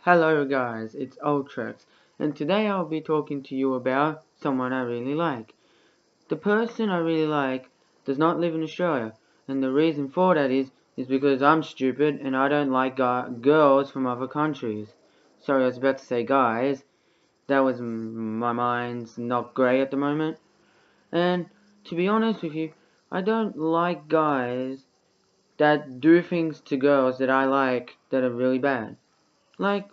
Hello guys, it's Ultrax, and today I'll be talking to you about someone I really like. The person I really like does not live in Australia, and the reason for that is because I'm stupid and I don't like girls from other countries. Sorry, I was about to say guys. That was my mind's not great at the moment. And to be honest with you, I don't like guys that do things to girls that I like that are really bad. Like,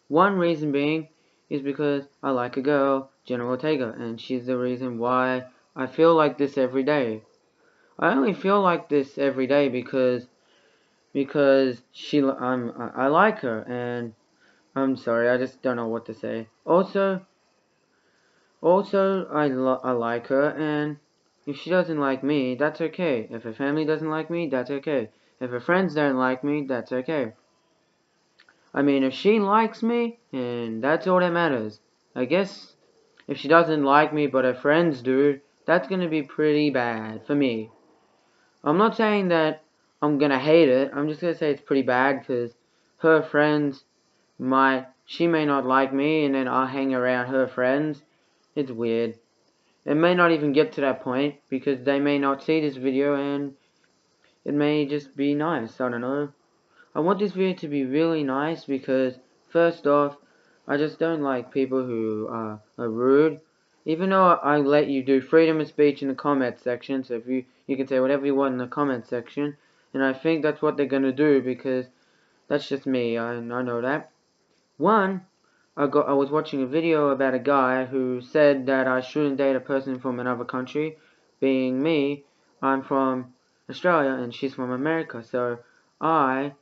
one reason being is because I like a girl, Jenna Ortega, and she's the reason why I feel like this every day. I only feel like this every day because I like her, and I'm sorry, I just don't know what to say. Also I like her, and if she doesn't like me, that's okay. If her family doesn't like me, that's okay. If her friends don't like me, that's okay. I mean, if she likes me, and that's all that matters. I guess if she doesn't like me but her friends do, that's gonna be pretty bad for me. I'm not saying that I'm gonna hate it, I'm just gonna say it's pretty bad because her friends she may not like me and then I'll hang around her friends. It's weird. It may not even get to that point because they may not see this video and it may just be nice, I don't know. I want this video to be really nice because, first off, I just don't like people who are rude. Even though I let you do freedom of speech in the comment section, so if you can say whatever you want in the comment section, and I think that's what they're gonna do because that's just me. I know that. One, I was watching a video about a guy who said that I shouldn't date a person from another country. Being me, I'm from Australia and she's from America, so I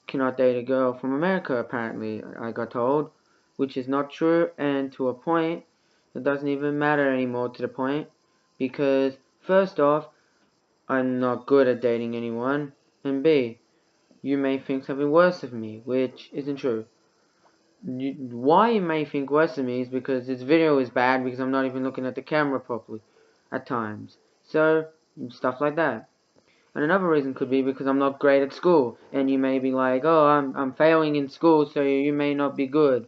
cannot date a girl from America, apparently, I got told, which is not true, and to a point, it doesn't even matter anymore to the point, because, first off, I'm not good at dating anyone, and B, you may think something worse of me, which isn't true. Why you may think worse of me is because this video is bad because I'm not even looking at the camera properly, at times. So, stuff like that. And another reason could be because I'm not great at school, and you may be like, oh, I'm failing in school, so you may not be good.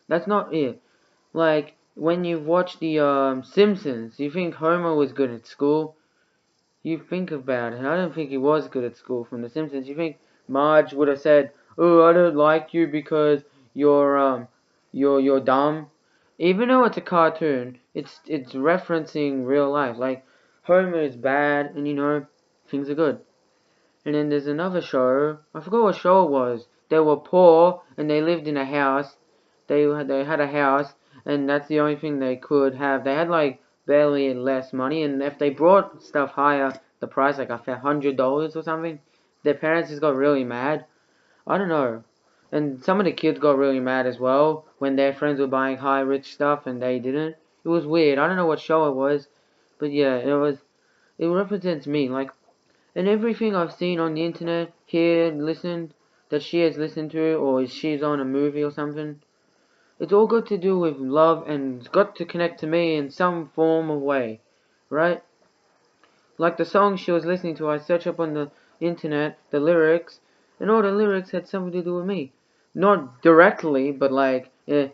That's not it. Like, when you watch the Simpsons, you think Homer was good at school. You think about it. I don't think he was good at school from the Simpsons. You think Marge would have said, oh, I don't like you because you're dumb. Even though it's a cartoon, it's referencing real life. Like, Homer is bad, and things are good. And then there's another show. I forgot what show it was. They were poor and they lived in a house. They had a house and that's the only thing they could have. They had like barely less money, and if they brought stuff higher, the price like $100 or something, their parents just got really mad. I don't know. And some of the kids got really mad as well when their friends were buying high rich stuff and they didn't. It was weird. I don't know what show it was, but yeah, it represents me. Like, and everything I've seen on the internet, heard, listened, that she has listened to, or she's on a movie or something, it's all got to do with love and it's got to connect to me in some form of way, right? Like the song she was listening to, I searched up on the internet the lyrics, and all the lyrics had something to do with me. Not directly, but like, I'm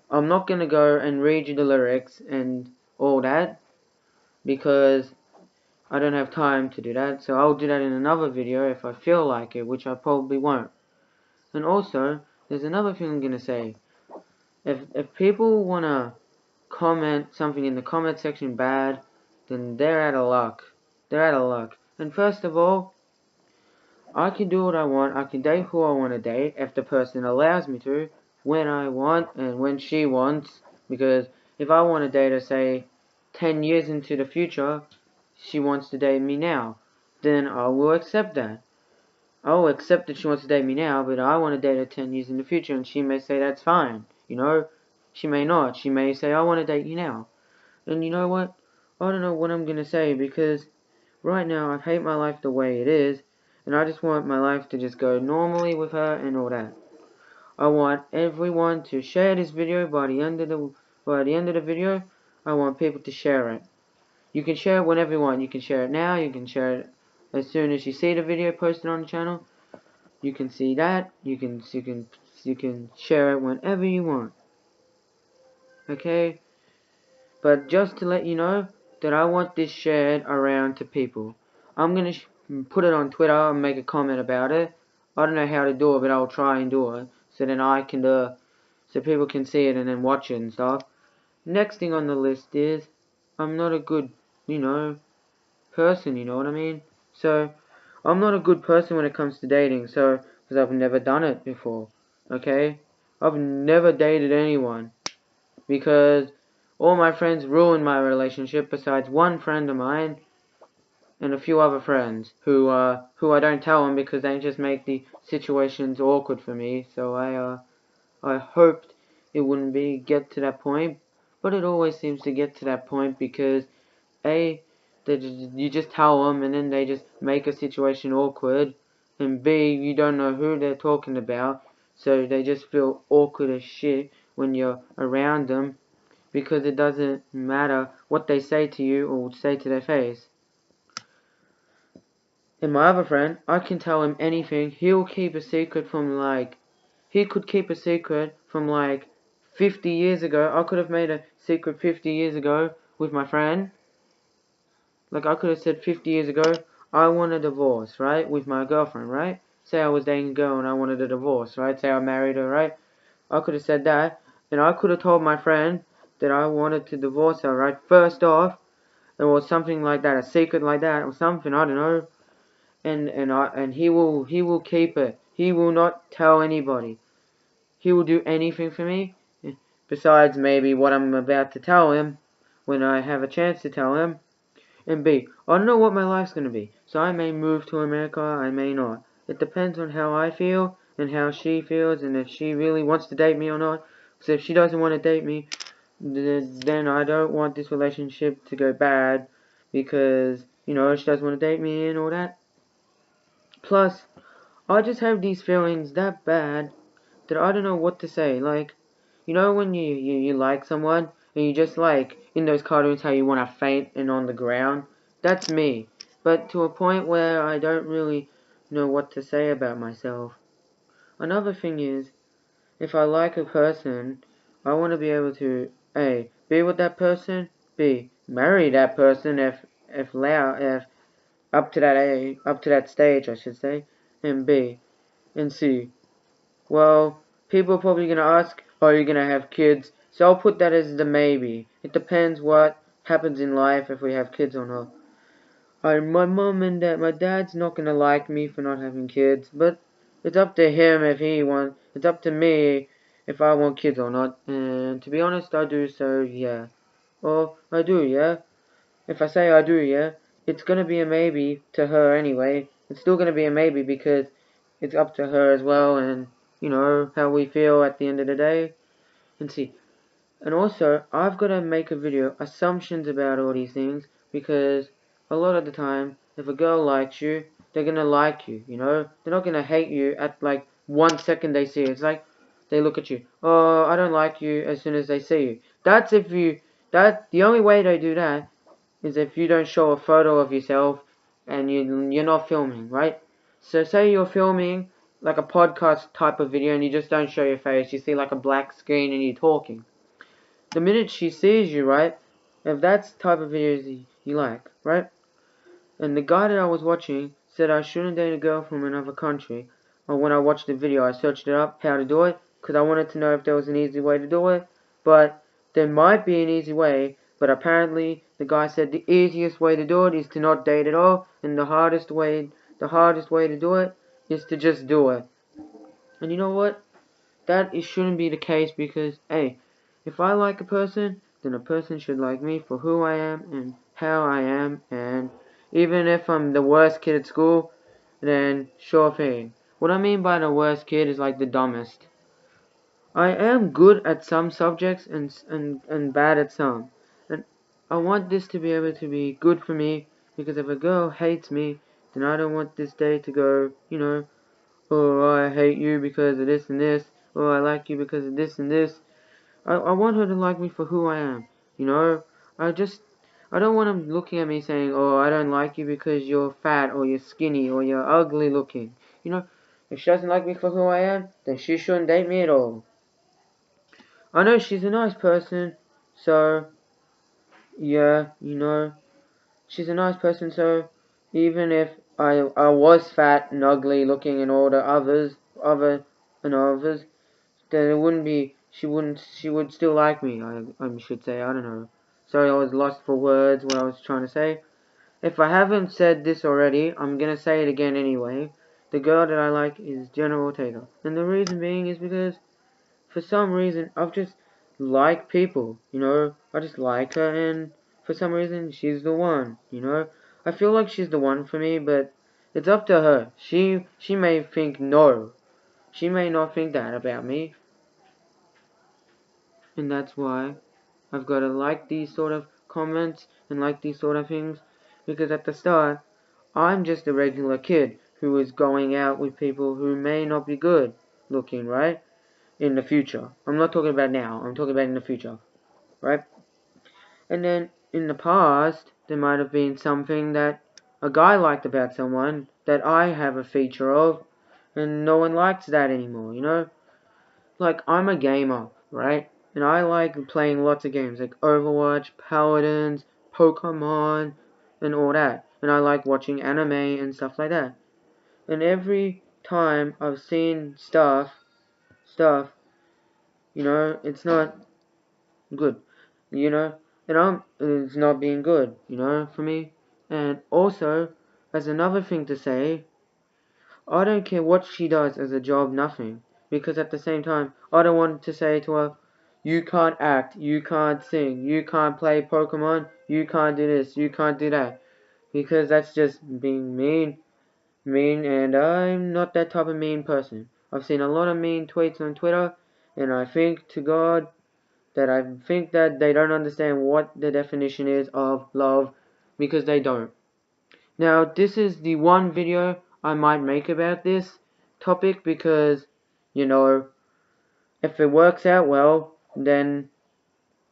not gonna go and read you the lyrics and all that, because I don't have time to do that, so I'll do that in another video if I feel like it, which I probably won't. And also, there's another thing I'm gonna say. If people wanna comment something in the comment section bad, then they're out of luck. They're out of luck. And first of all, I can do what I want. I can date who I want to date if the person allows me to, when I want and when she wants. Because if I want to date her, say, 10 years into the future, she wants to date me now, then I will accept that. I will accept that she wants to date me now, but I want to date her 10 years in the future, and she may say that's fine. She may not. She may say, I want to date you now. And you know what? I don't know what I'm going to say, because right now I hate my life the way it is, and I just want my life to just go normally with her and all that. I want everyone to share this video by the end of the video. I want people to share it. You can share it whenever you want. You can share it now. You can share it as soon as you see the video posted on the channel. You can see that. You can share it whenever you want. Okay? But just to let you know that I want this shared around to people. I'm gonna put it on Twitter and make a comment about it. I don't know how to do it, but I'll try and do it so then I can so people can see it and then watch it and stuff. Next thing on the list is I'm not a good, person. You know what I mean? So I'm not a good person when it comes to dating. So because I've never done it before. Okay, I've never dated anyone because all my friends ruined my relationship besides one friend of mine and a few other friends who I don't tell them because they just make the situations awkward for me. So I hoped it wouldn't get to that point, but it always seems to get to that point because A, you just tell them and then they just make a situation awkward, and B, you don't know who they're talking about, so they just feel awkward as shit when you're around them because it doesn't matter what they say to you or say to their face. And my other friend, I can tell him anything. He'll keep a secret from he could keep a secret from 50 years ago. I could have made a secret 50 years ago with my friend. I could have said 50 years ago, I want a divorce, right? With my girlfriend, right? Say I was dating a girl and I wanted a divorce, right? Say I married her, right? I could have said that. And I could have told my friend that I wanted to divorce her, right? First off, or something like that, a secret like that, or something, I don't know. And he will keep it. He will not tell anybody. He will do anything for me, besides maybe what I'm about to tell him when I have a chance to tell him. And B, I don't know what my life's gonna be, so I may move to America, I may not. It depends on how I feel and how she feels and if she really wants to date me or not. So if she doesn't want to date me, then I don't want this relationship to go bad because, she doesn't want to date me and all that. Plus, I just have these feelings that bad that I don't know what to say. When you like someone and you just in those cartoons how you want to faint and on the ground? That's me. But to a point where I don't really know what to say about myself. Another thing is, if I like a person, I want to be able to A, be with that person, B, marry that person if up to that stage I should say, and B, and C, well, people are probably going to ask, are you going to have kids? So I'll put that as the maybe. It depends what happens in life if we have kids or not. My mom and my dad's not going to like me for not having kids, but it's up to him if he wants. It's up to me if I want kids or not. And to be honest, I do, so yeah. Or I do, yeah. If I say I do, yeah, it's gonna be a maybe to her anyway. It's still gonna be a maybe because it's up to her as well and, how we feel at the end of the day. And see, and also, I've got to make a video, assumptions about all these things, because a lot of the time, if a girl likes you, they're gonna like you, They're not gonna hate you at 1 second they see you. It's like, they look at you, oh, I don't like you as soon as they see you. The only way they do that is if you don't show a photo of yourself and you're not filming, right? So say you're filming like a podcast type of video and you just don't show your face, you see a black screen and you're talking. The minute she sees you, right, if that's the type of videos you like, right? And the guy that I was watching said I shouldn't date a girl from another country. Or when I watched the video, I searched it up, how to do it, because I wanted to know if there was an easy way to do it. But there might be an easy way, but apparently the guy said the easiest way to do it is to not date at all, and the hardest way to do it is to just do it. And you know what? That it shouldn't be the case because, hey, if I like a person, then a person should like me for who I am and how I am, and even if I'm the worst kid at school, then sure thing. What I mean by the worst kid is the dumbest. I am good at some subjects and bad at some. And I want this to be able to be good for me because if a girl hates me, then I don't want this day to go, oh, I hate you because of this and this, or I like you because of this and this. I want her to like me for who I am, you know? I just, I don't want them looking at me saying, oh, I don't like you because you're fat, or you're skinny, or you're ugly looking. You know, If she doesn't like me for who I am, then she shouldn't date me at all. I know she's a nice person, so yeah, she's a nice person, so even if I was fat and ugly looking and all the others, then it wouldn't be she would still like me, I should say, I don't know. Sorry, I was lost for words what I was trying to say. If I haven't said this already, I'm gonna say it again anyway. The girl that I like is Jenna Ortega. And the reason being is because for some reason I've just like people, I just like her, and for some reason she's the one. I feel like she's the one for me, but it's up to her. She may think no. She may not think that about me. And that's why I've got to like these sort of comments and like these sort of things, because at the start I'm just a regular kid who is going out with people who may not be good looking, right? In the future. I'm not talking about now, I'm talking about in the future, right? And then in the past, there might have been something that a guy liked about someone that I have a feature of, and no one likes that anymore. Like, I'm a gamer, right? And I like playing lots of games, like Overwatch, Paladins, Pokemon, and all that. And I like watching anime and stuff like that. And every time I've seen stuff, it's not good, you know, and it's not being good, for me. And also, as another thing to say, I don't care what she does as a job, nothing, because at the same time, I don't want to say to her, you can't act, you can't sing, you can't play Pokemon, you can't do this, you can't do that, because that's just being mean, and I'm not that type of mean person. I've seen a lot of mean tweets on Twitter, and I think to God that they don't understand what the definition is of love, because they don't. Now, this is the one video I might make about this topic, because, if it works out well, then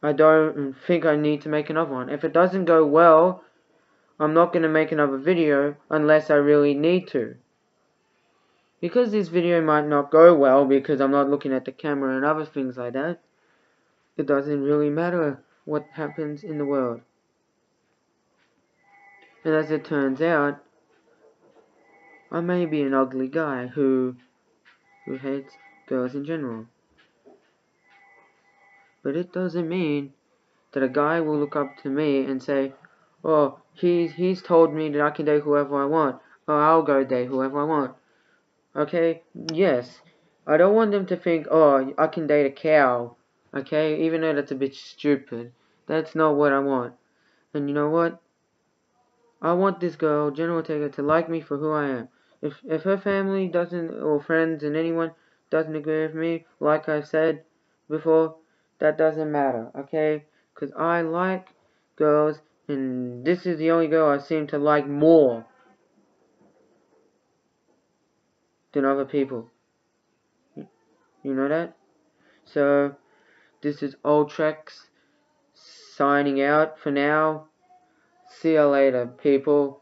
I don't think I need to make another one. If it doesn't go well, I'm not going to make another video unless I really need to. Because this video might not go well because I'm not looking at the camera and other things like that, it doesn't really matter what happens in the world. And as it turns out, I may be an ugly guy who hates girls in general. But it doesn't mean that a guy will look up to me and say, oh, he's told me that I can date whoever I want, or I'll go date whoever I want. Okay, yes. I don't want them to think, oh, I can date a cow. Okay, even though that's a bit stupid. That's not what I want. And you know what? I want this girl, Jenna Ortega, to like me for who I am. If her family doesn't, or friends and anyone doesn't agree with me, like I said before, that doesn't matter, okay? Because I like girls, and this is the only girl I seem to like more than other people. You know that? So, this is Old Treks signing out for now. See you later, people.